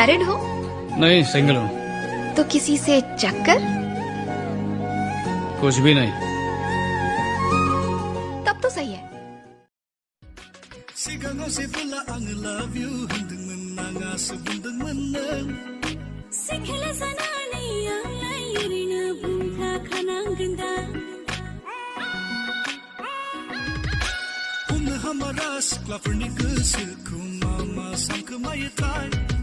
Married हो? नहीं, single हूँ। तो किसी से चक्कर? कुछ भी नहीं। तब तो सही है। हमारा सिख्लाफोरनि गोसोखौ मा मा सानखोमायो थाय